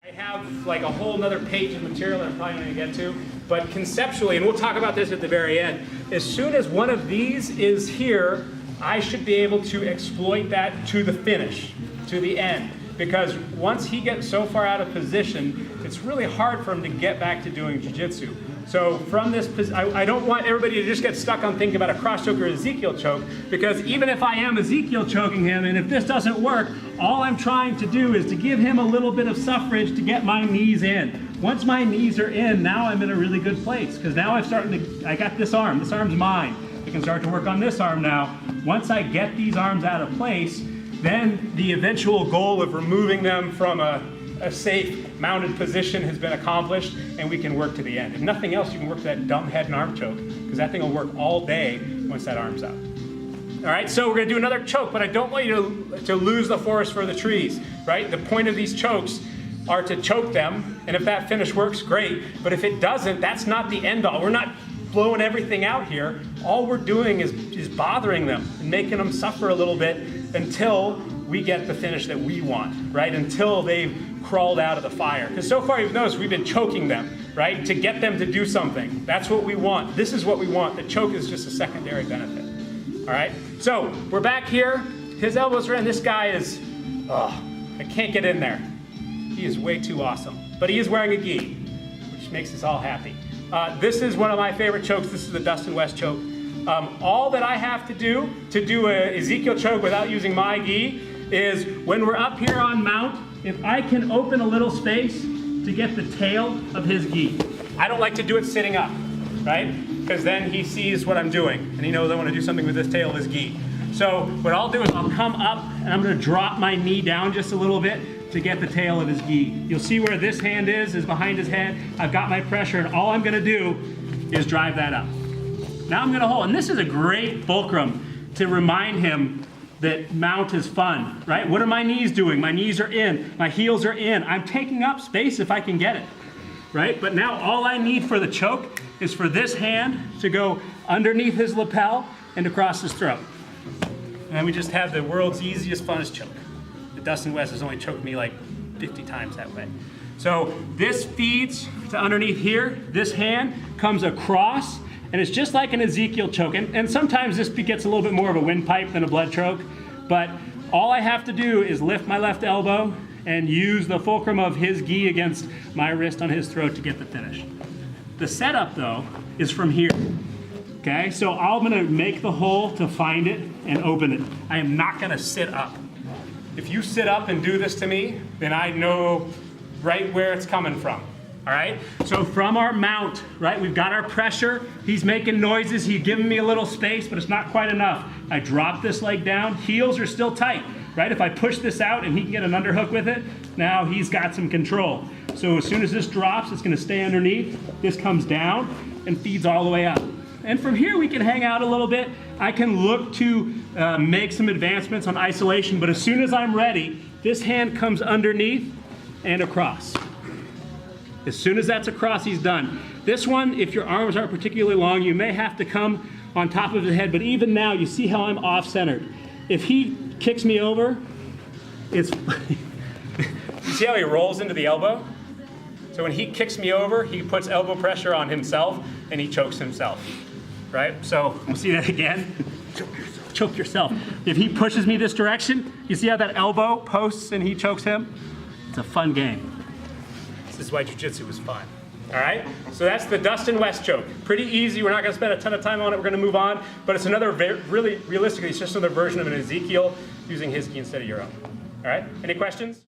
I have like a whole nother page of material that I'm probably not going to get to, but conceptually, and we'll talk about this at the very end, as soon as one of these is here, I should be able to exploit that to the finish, to the end. Because once he gets so far out of position, it's really hard for him to get back to doing jiu-jitsu. So from this, I don't want everybody to just get stuck on thinking about a cross choke or Ezekiel choke, because even if I am Ezekiel choking him, and if this doesn't work, all I'm trying to do is to give him a little bit of suffrage to get my knees in. Once my knees are in, now I'm in a really good place, because now I got this arm's mine. I can start to work on this arm now. Once I get these arms out of place, then the eventual goal of removing them from a safe mounted position has been accomplished, and we can work to the end. If nothing else, you can work to that dumb head and arm choke, because that thing will work all day once that arm's out. All right, so we're gonna do another choke, but I don't want you to lose the forest for the trees, right? The point of these chokes are to choke them, and if that finish works, great. But if it doesn't, that's not the end all. We're not blowing everything out here. All we're doing is bothering them and making them suffer a little bit until we get the finish that we want, right? Until they've crawled out of the fire. Because so far you've noticed we've been choking them, right? To get them to do something. That's what we want. This is what we want. The choke is just a secondary benefit. All right? So we're back here. His elbows are in. This guy is, I can't get in there. He is way too awesome. But he is wearing a gi, which makes us all happy. This is one of my favorite chokes. This is the Dustin West choke. All that I have to do a Ezekiel choke without using my gi is when we're up here on mount, if I can open a little space to get the tail of his gi. I don't like to do it sitting up, right? Because then he sees what I'm doing and he knows I want to do something with this tail of his gi. So what I'll do is I'll come up and I'm going to drop my knee down just a little bit to get the tail of his gi. You'll see where this hand is behind his head. I've got my pressure, and all I'm going to do is drive that up. Now I'm going to hold, and this is a great fulcrum to remind him that mount is fun, right? What are my knees doing? My knees are in, my heels are in. I'm taking up space if I can get it, right? But now all I need for the choke is for this hand to go underneath his lapel and across his throat. And we just have the world's easiest, funnest choke. The Dustin West has only choked me like 50 times that way. So this feeds to underneath here. This hand comes across, and it's just like an Ezekiel choke. And sometimes this gets a little bit more of a windpipe than a blood choke. But all I have to do is lift my left elbow and use the fulcrum of his gi against my wrist on his throat to get the finish. The setup, though, is from here. Okay, so I'm gonna make the hole to find it and open it. I am not gonna sit up. If you sit up and do this to me, then I know right where it's coming from. All right, so from our mount, right, we've got our pressure. He's making noises, he's giving me a little space, but it's not quite enough. I drop this leg down, heels are still tight, right? If I push this out and he can get an underhook with it, now he's got some control. So as soon as this drops, it's gonna stay underneath. This comes down and feeds all the way up. And from here we can hang out a little bit. I can look to make some advancements on isolation, but as soon as I'm ready, this hand comes underneath and across. As soon as that's across, he's done. This one, if your arms aren't particularly long, you may have to come on top of the head, but even now, you see how I'm off-centered. If he kicks me over, it's... You see how he rolls into the elbow? So when he kicks me over, he puts elbow pressure on himself, and he chokes himself, right? So we'll see that again. Choke yourself. If he pushes me this direction, you see how that elbow posts and he chokes him? It's a fun game. This is why jiu-jitsu was fun. All right, so that's the Dustin West choke. Pretty easy. We're not going to spend a ton of time on it. We're going to move on, but it's another really realistically, it's just another version of an Ezekiel using his gi instead of your own. All right, any questions?